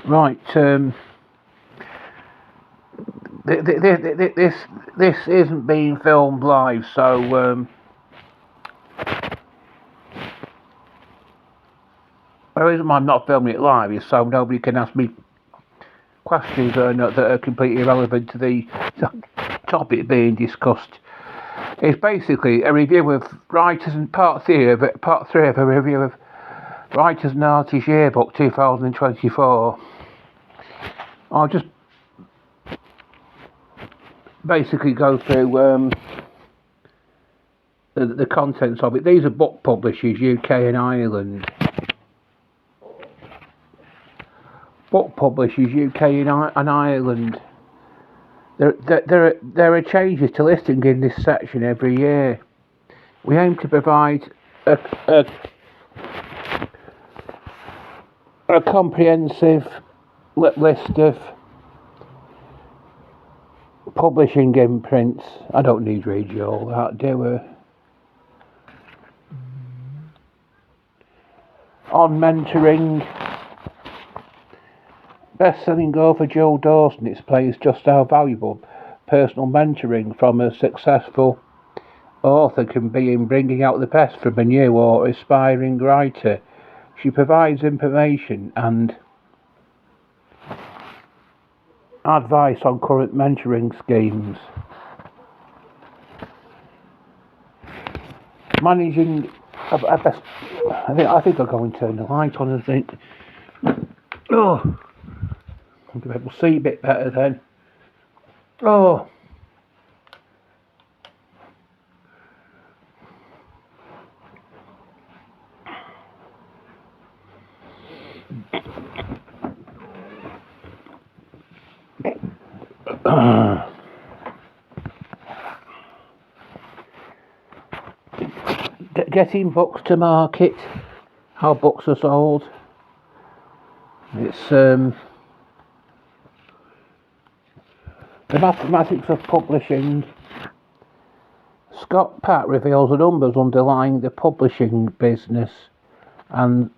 Right. This isn't being filmed live, so the reason why I'm not filming it live is so nobody can ask me questions that are completely irrelevant to the topic being discussed. It's basically a review of writers and part three of a review of Writers and Artists Yearbook 2024. I'll just basically go through the contents of it. These are book publishers, UK and Ireland. Book publishers, UK and Ireland. There are changes to listing in this section every year. We aim to provide a comprehensive list of publishing imprints. I don't need to read you all that, do I? On mentoring, best-selling author Jill Dawson explains just how valuable personal mentoring from a successful author can be in bringing out the best from a new or aspiring writer. She provides information and advice on current mentoring schemes. Managing I think I'll go and turn the light on and think. Oh, I'll be able to see a bit better then. Oh. Getting books to market, how books are sold. It's the mathematics of publishing. Scott Patt reveals the numbers underlying the publishing business and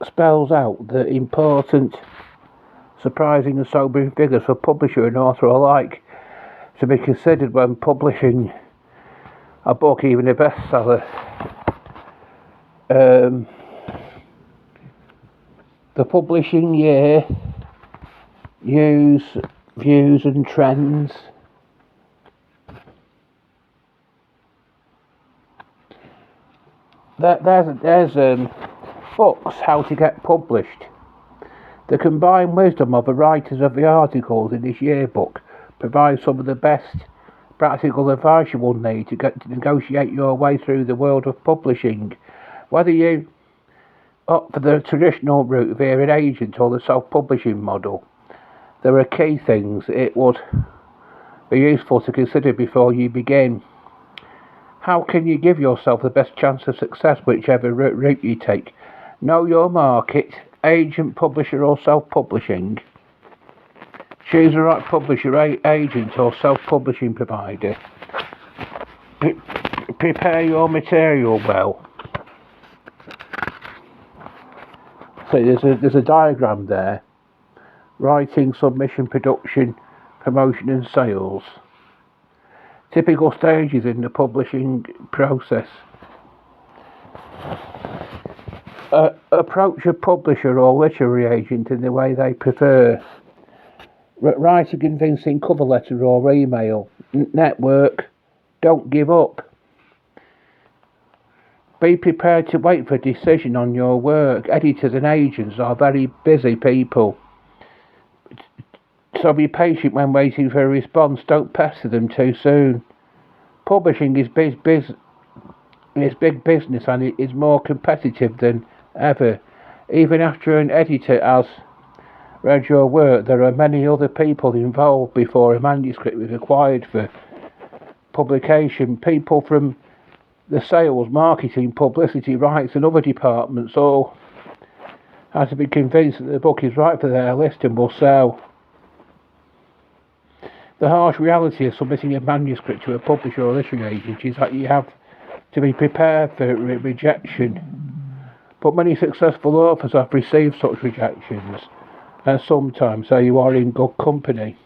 spells out the important, surprising and sobering figures for publisher and author alike to be considered when publishing a book, even a bestseller. The publishing year, news, views and trends. There's books, how to get published. The combined wisdom of the writers of the articles in this yearbook provides some of the best practical advice you will need to negotiate your way through the world of publishing. Whether you opt for the traditional route via an agent or the self-publishing model, there are key things it would be useful to consider before you begin. How can you give yourself the best chance of success whichever route you take? Know your market, agent, publisher or self-publishing. Choose the right publisher, agent or self-publishing provider. Prepare your material well. So there's a diagram there. Writing, submission, production, promotion and sales. Typical stages in the publishing process. Approach a publisher or literary agent in the way they prefer. Write a convincing cover letter or email. Network. Don't give up. Be prepared to wait for a decision on your work. Editors and agents are very busy people. So be patient when waiting for a response. Don't pester them too soon. Publishing is big business and it is more competitive than ever. Even after an editor has read your work, there are many other people involved before a manuscript is acquired for publication. People from the sales, marketing, publicity, rights and other departments all have to be convinced that the book is right for their list and will sell. The harsh reality of submitting a manuscript to a publisher or literary agent is that you have to be prepared for rejection. But many successful authors have received such rejections, and sometimes so you are in good company.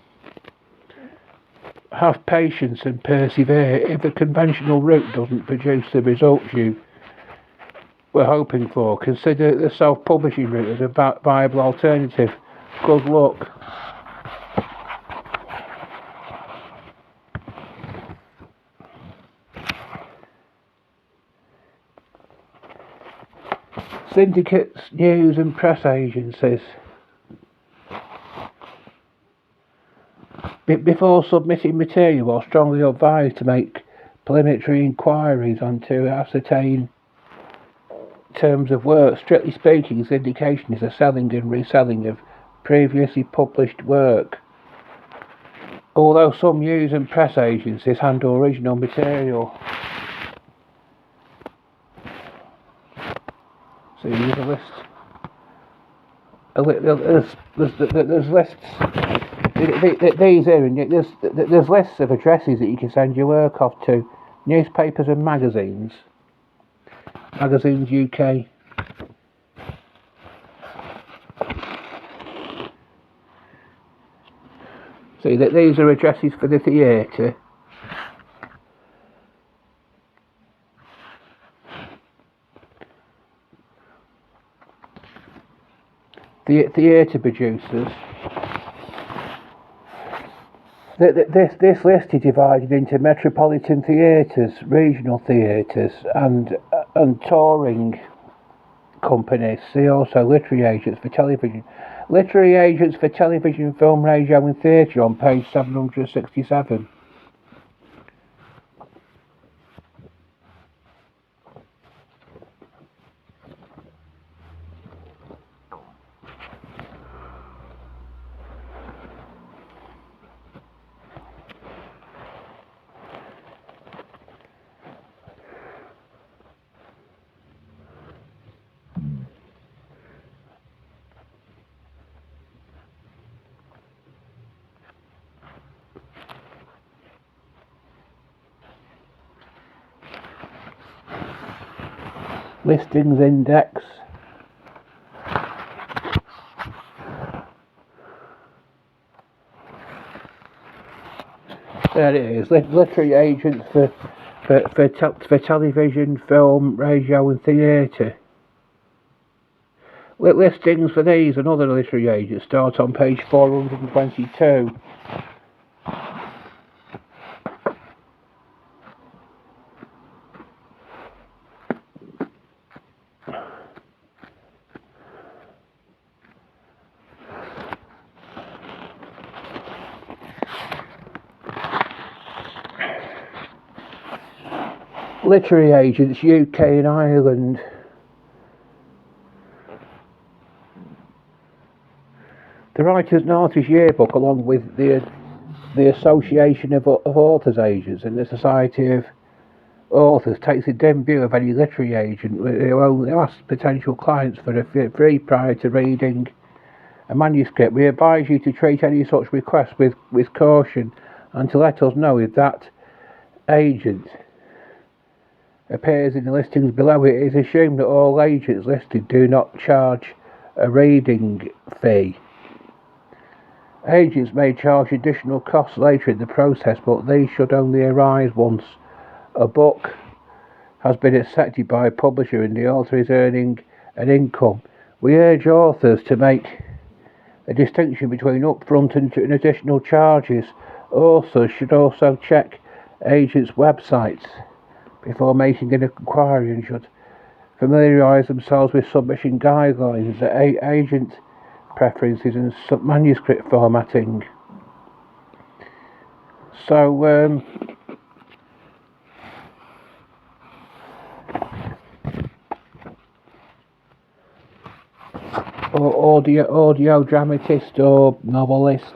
Have patience and persevere. If the conventional route doesn't produce the results you were hoping for, consider the self-publishing route as a viable alternative. Good luck. Syndicates, news and press agencies. Before submitting material, are strongly advised to make preliminary inquiries on to ascertain terms of work. Strictly speaking, syndication is a selling and reselling of previously published work. Although some news and press agencies handle original material. See, there's a list. There's lists. These here, and there's lists of addresses that you can send your work off to. Newspapers and magazines. Magazines UK. See that these are addresses for the theatre. Theatre producers. This list is divided into metropolitan theatres, regional theatres, and touring companies. See also literary agents for television. Literary agents for television, film, radio, and theatre on page 767. Listings index. There it is. Literary agents for television, film, radio, and theatre. Listings for these and other literary agents start on page 422. Literary agents, UK and Ireland. The Writers and Artists Yearbook, along with the Association of Authors Agents and the Society of Authors, takes a dim view of any literary agent who only asks potential clients for a fee prior to reading a manuscript. We advise you to treat any such request with caution and to let us know if that agent appears in the listings below. It is assumed that all agents listed do not charge a reading fee. Agents may charge additional costs later in the process, but these should only arise once a book has been accepted by a publisher and the author is earning an income. We urge authors to make a distinction between upfront and additional charges. Authors should also check agents' websites before making an inquiry and should familiarise themselves with submission guidelines, agent preferences and manuscript formatting. So audio dramatist or novelist.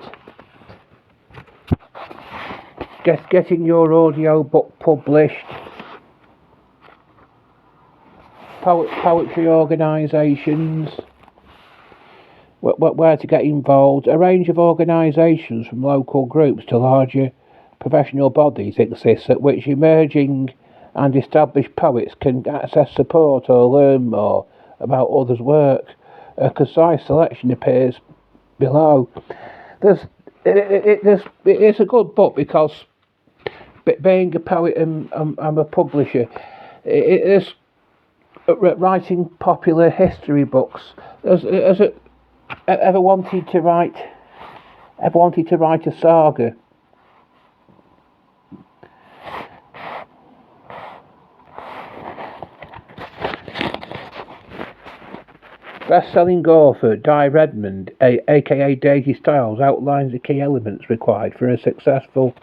Getting your audio book published. Poetry organisations. Where to get involved. A range of organisations from local groups to larger professional bodies exist at which emerging and established poets can access support or learn more about others' work. A concise selection appears below. There's, it's a good book because being a poet and I'm a publisher, it is writing popular history books. Has it ever wanted to write a saga? Best-selling author Di Redmond, aka Daisy Styles, outlines the key elements required for a successful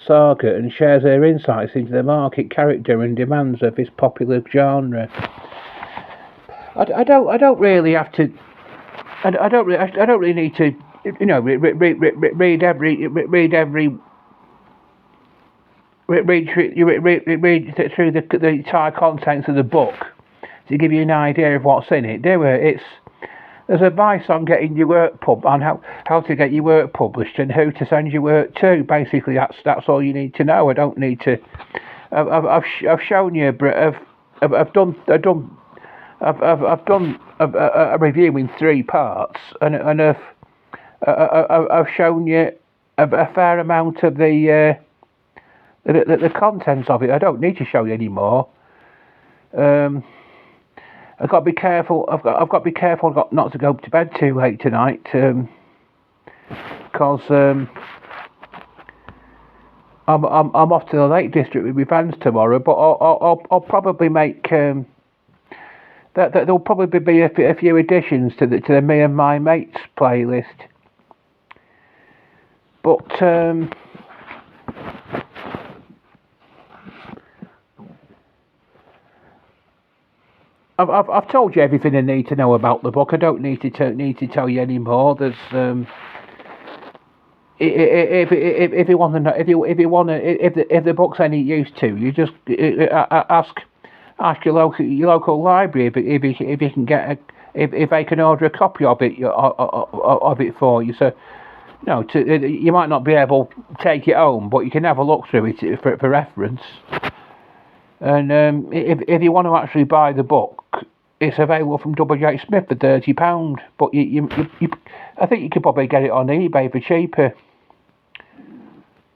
saga and shares her insights into the market, character, and demands of this popular genre. I don't really have to. I don't really need to. You know, read through the entire contents of the book to give you an idea of what's in it. There's advice on getting your work on how to get your work published and who to send your work to. Basically, that's all you need to know. I don't need to. I've shown you. I've done a review in 3 parts, and I've shown you a fair amount of the contents of it. I don't need to show you any more. I've got to be careful. I've got to be careful not to go to bed too late tonight, because I'm off to the Lake District with my friends tomorrow. But I'll probably make there'll probably be a few additions to the Me and My Mates playlist. But I've told you everything I need to know about the book. I don't need to tell you any more. There's if you want to know, if the book's any use to you, just ask your local library if you can get if they can order a copy of it for you. So you might not be able to take it home, but you can have a look through it for reference. And if you want to actually buy the book, it's available from W.H. Smith for £30. But I think you could probably get it on eBay for cheaper.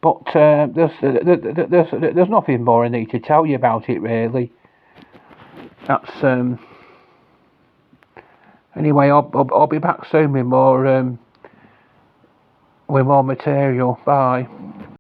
But there's nothing more I need to tell you about it, really. That's anyway. I'll be back soon with more material. Bye.